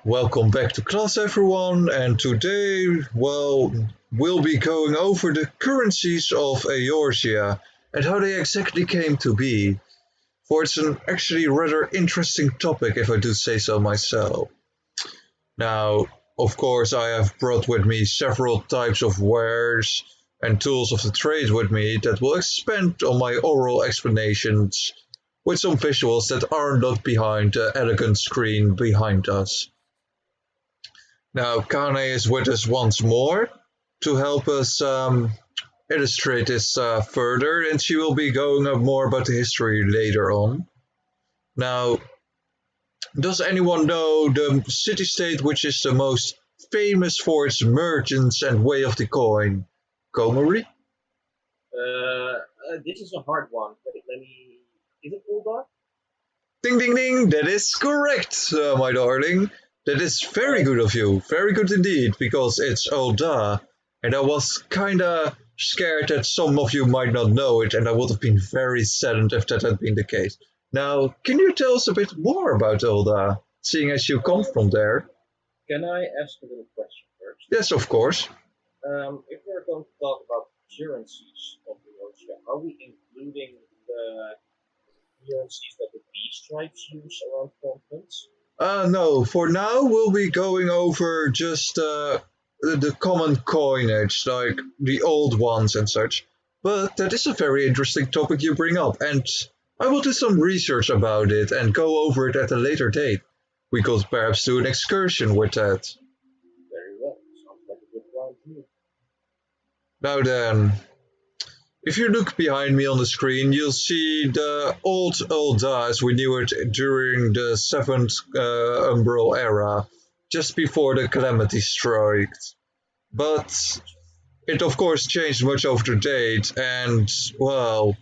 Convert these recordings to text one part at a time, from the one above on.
Welcome back to class, everyone, and today, we'll be going over the currencies of Eorzea and how they exactly came to be. For it's an actually rather interesting topic, if I do say so myself. Now, of course, I have brought with me several types of wares and tools of the trade with me that will expand on my oral explanations with some visuals that are not behind the elegant screen behind us. Now, Kane is with us once more to help us illustrate this further, and she will be going up more about the history later on. Now, does anyone know the city state which is the most famous for its merchants and way of the coin? Komori? This is a hard one. Wait, let me. Is it Bulldog? Ding ding ding, that is correct, my darling. That is very good of you, very good indeed, because it's Oda. And I was kinda scared that some of you might not know it, and I would have been very saddened if that had been the case. Now, can you tell us a bit more about Oda, seeing as you come from there? Can I ask a little question first? Yes, of course. If we're going to talk about currencies of Eorzea, are we including the currencies that the peace tribes use around continents? No, for now we'll be going over just the common coinage, like the old ones and such. But that is a very interesting topic you bring up, and I will do some research about it and go over it at a later date. We could perhaps do an excursion with that. Very well. Sounds like a good plan to me. Now then, if you look behind me on the screen, you'll see the old Ul'dah as we knew it during the Seventh Umbral era, just before the Calamity struck. But it of course changed much over the date, and well,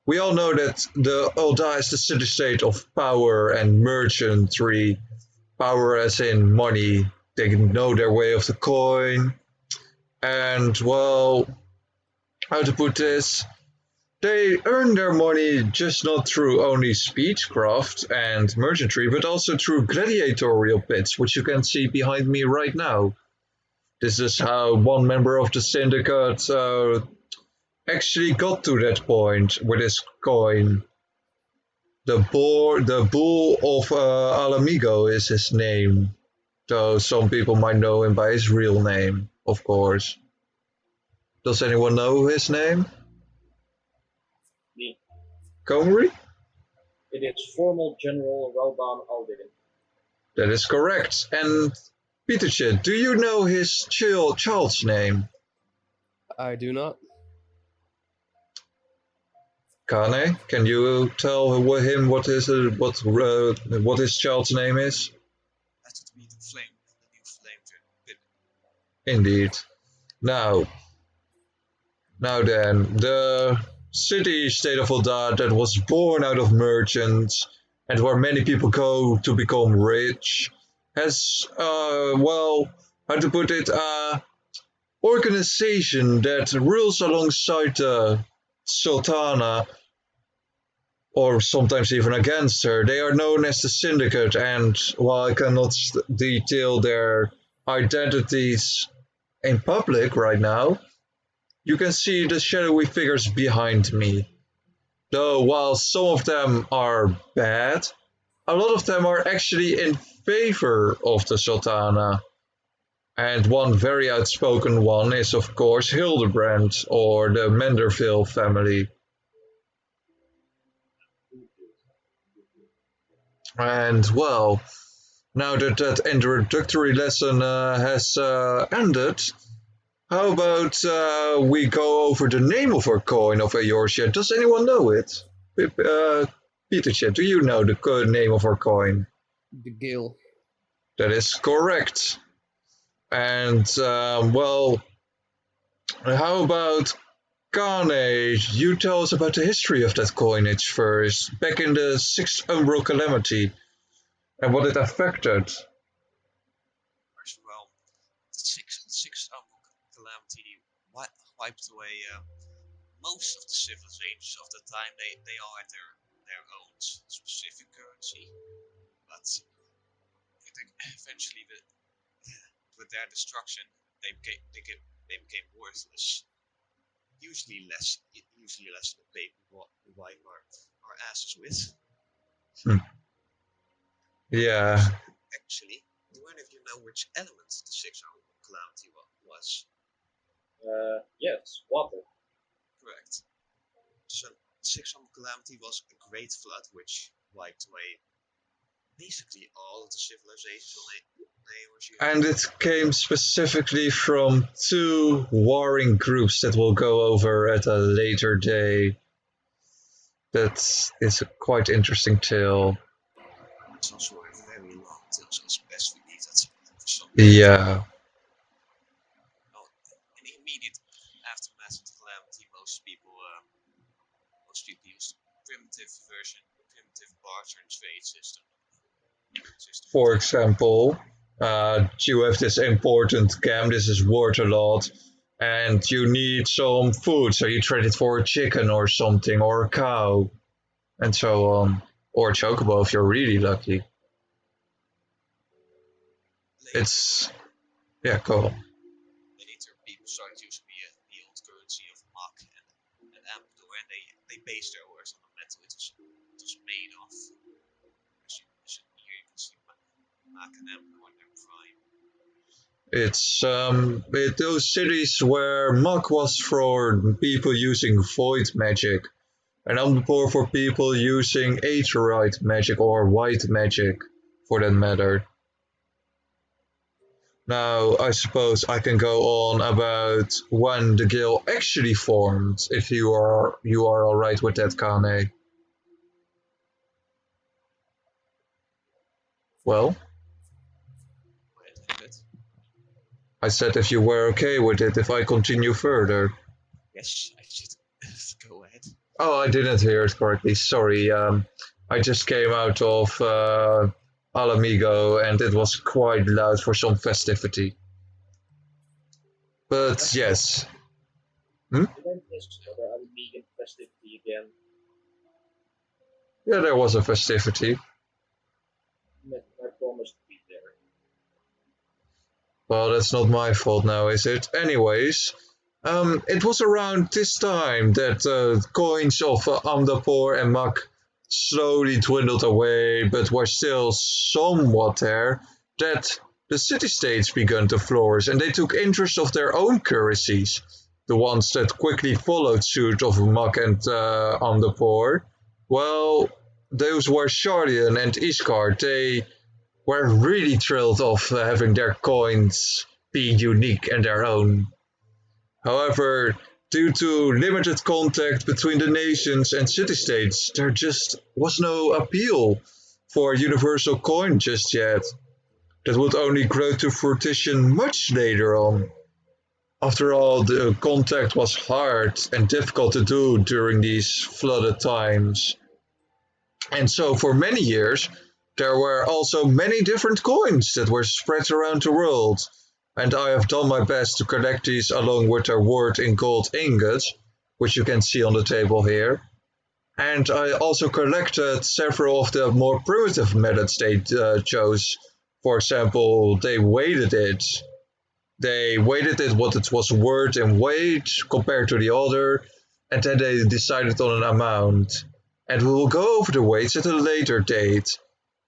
we all know that the Ul'dah is the city-state of power and merchantry. Power as in money, they know their way of the coin, and well, how to put this? They earn their money just not through only speechcraft and merchantry, but also through gladiatorial pits, which you can see behind me right now. This is how one member of the syndicate actually got to that point with his coin. The Bull of Alamigo is his name, though some people might know him by his real name, of course. Does anyone know his name? Me. Comrie? It is formal General Roban Aldin. That is correct. And Peterche, do you know his child's name? I do not. Kane, can you tell him what his child's name is? That would be the new flame pin. Indeed. Now then, the city-state of Eldad that was born out of merchants and where many people go to become rich has, how to put it, organization that rules alongside the Sultana, or sometimes even against her. They are known as the Syndicate, and while I cannot detail their identities in public right now, you can see the shadowy figures behind me. Though while some of them are bad, a lot of them are actually in favor of the Sultana. And one very outspoken one is, of course, Hildebrand or the Menderville family. And well, now that that introductory lesson has ended, how about we go over the name of our coin of Eorzea? Does anyone know it? Peterche, do you know the name of our coin? The Gale. That is correct. And well, how about Kane? You tell us about the history of that coinage first, back in the Sixth Umbral Calamity, and what it affected. Well, the six calamity wiped away most of the civilizations of the time. They all had their own specific currency, but eventually, with their destruction, they became worthless. Usually less than the paper we wipe our asses with. Yeah. Actually, do any of you know which element the six-hour calamity was? Yes, water. Correct. So, six-hour calamity was a great flood which wiped away basically all of the civilizations on Eorzea. And it came specifically from two warring groups that we'll go over at a later day. That is a quite interesting tale. It's also a very long tale, so it's best we leave that for some. Yeah. In the immediate aftermath of the calamity, most people used primitive barter and trade system. For example, you have this important gem, this is worth a lot, and you need some food, so you trade it for a chicken or something, or a cow, and so on. Or a chocobo if you're really lucky. It's. Yeah, cool. Later, people started using the old currency of Mak and Amador, and they based their ores on the metal it was made of. Here you can see Mak and Amador in their prime. It's those cities where Muk was for people using void magic, and Amador for people using aetheryte magic or white magic, for that matter. Now, I suppose I can go on about when the guild actually formed, if you are alright with that, Kane. Well, I said if you were okay with it, if I continue further. Yes, I should go ahead. Oh, I didn't hear it correctly. Sorry. I just came out of Alamigo, and it was quite loud for some festivity. But yes. Did I miss another vegan festivity again? Yeah, there was a festivity. I promised to be there. Well, that's not my fault now, is it? Anyways, it was around this time that coins of Amdapur and Mak slowly dwindled away, but were still somewhat there, that the city-states began to flourish, and they took interest of their own currencies, the ones that quickly followed suit of Mak and Amdapur. Well, those were Shardian and Iskar. They were really thrilled of having their coins be unique and their own. However, due to limited contact between the nations and city-states, there just was no appeal for a universal coin just yet. That would only grow to fruition much later on. After all, the contact was hard and difficult to do during these flooded times. And so for many years, there were also many different coins that were spread around the world, and I have done my best to collect these along with their worth in gold ingots, which you can see on the table here. And I also collected several of the more primitive methods they chose. For example, they weighted it. They weighted it what it was worth in weight compared to the other, and then they decided on an amount. And we will go over the weights at a later date.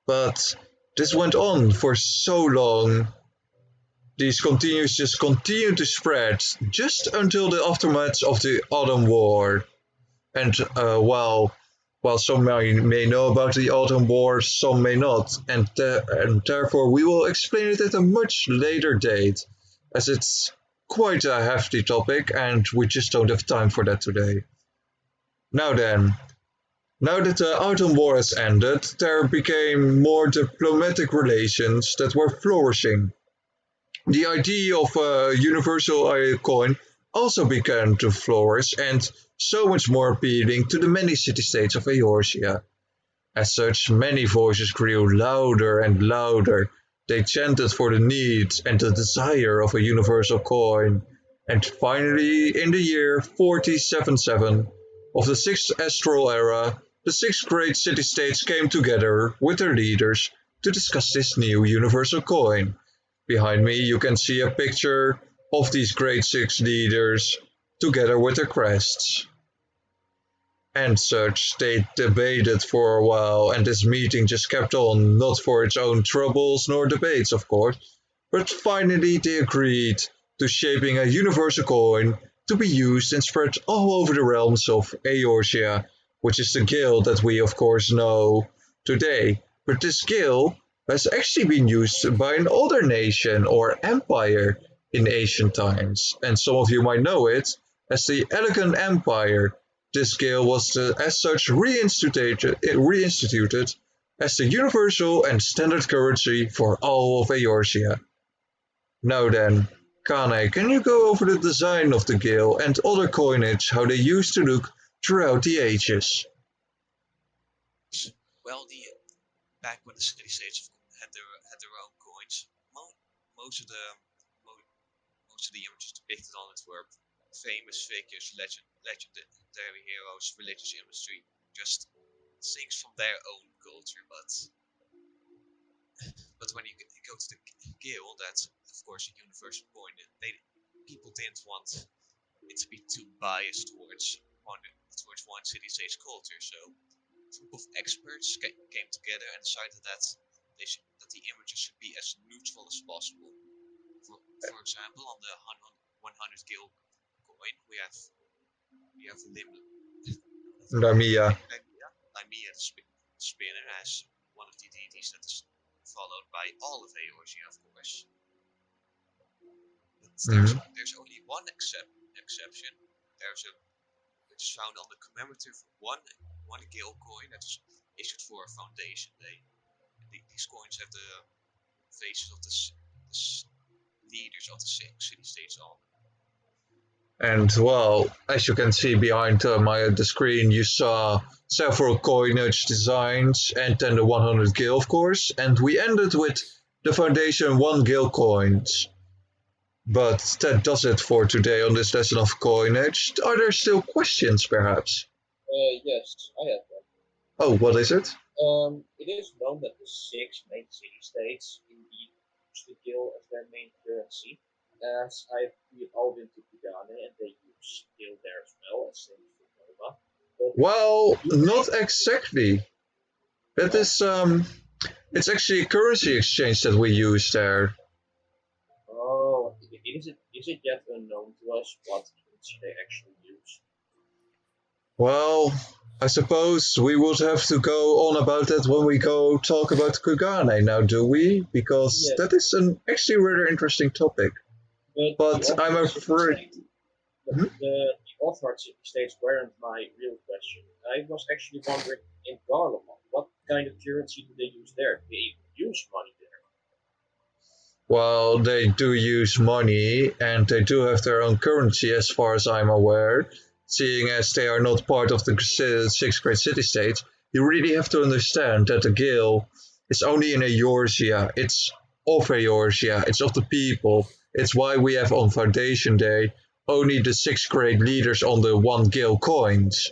But this went on for so long. These continues just continued to spread just until the aftermath of the Autumn War. And while some may know about the Autumn War, some may not, and therefore we will explain it at a much later date, as it's quite a hefty topic, and we just don't have time for that today. Now then, now that the Autumn War has ended, there became more diplomatic relations that were flourishing. The idea of a universal coin also began to flourish and so much more appealing to the many city-states of Eorzea. As such, many voices grew louder and louder. They chanted for the need and the desire of a universal coin. And finally, in the year 4077 of the 6th Astral Era, the 6 great city-states came together with their leaders to discuss this new universal coin. Behind me you can see a picture of these great six leaders together with their crests. And such, they debated for a while, and this meeting just kept on, not for its own troubles nor debates, of course, but finally they agreed to shaping a universal coin to be used and spread all over the realms of Eorzea, which is the guild that we of course know today. But this guild has actually been used by another nation or empire in ancient times, and some of you might know it as the Elegant Empire. This guild was as such reinstituted as the universal and standard currency for all of Eorzea. Now then, Kane, can you go over the design of the guild and other coinage, how they used to look throughout the ages? Well, back when the city-states had their own coins, most of the images depicted on it were famous figures, legendary heroes, religious imagery, just things from their own culture. But when you go to the guild, that's of course a universal coin. People didn't want it to be too biased towards one city-state's culture, so a group of experts came together and decided that the images should be as neutral as possible. For example, on the 100 guild coin, we have Lamia. Lamia the spinner as one of the deities that is followed by all of Eorzea, of course. But there's only one exception. Which is found on the commemorative one guild coin that is issued for Foundation Day. These coins have the faces of the leaders of the city-states on them. And well, as you can see behind the screen, you saw several coinage designs and then the 100 gil, of course, and we ended with the Foundation 1 gil coins. But that does it for today on this lesson of coinage. Are there still questions, perhaps? Yes, I have one. Oh, what is it? It is known that the six main city-states indeed use the gil as their main currency, as we've all been to Kugane and they use gil there as well, as same for Nova. Well, not exactly. That is, it's actually a currency exchange that we use there. Oh, is it yet unknown to us what currency they actually use? Well, I suppose we would have to go on about that when we go talk about Kugane now, do we? Because Yes. that is an actually rather interesting topic. But the I'm Orthodox afraid... city-state- The Orthodox city-states weren't my real question. I was actually wondering in Garlemald, what kind of currency do they use there? Do they even use money there? Well, they do use money and they do have their own currency as far as I'm aware. Seeing as they are not part of the six great city-states, you really have to understand that the guild is only in Eorzea. It's of Eorzea. It's of the people. It's why we have on Foundation Day only the six great leaders on the 1 guild coins.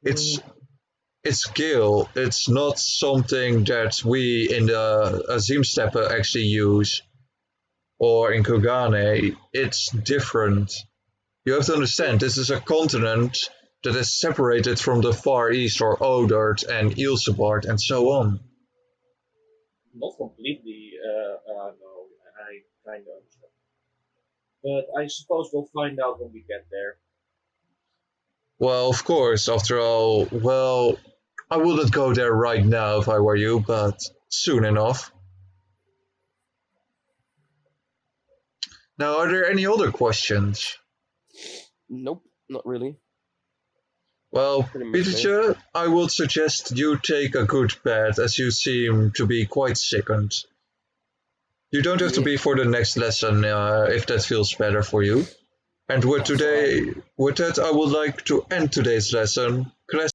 It's guild. It's not something that we in the Azimsteppe actually use or in Kugane. It's different. You have to understand, this is a continent that is separated from the Far East or Odert and Ilsebard and so on. Not completely, no, I kind of understand. But I suppose we'll find out when we get there. Well, of course, after all, well, I wouldn't go there right now if I were you, but soon enough. Now, are there any other questions? Nope, not really. Well, Pretty much Petertje, I would suggest you take a good bed as you seem to be quite sickened. You don't have to Yeah. be for the next lesson if that feels better for you. And with That's that, I would like to end today's lesson. Class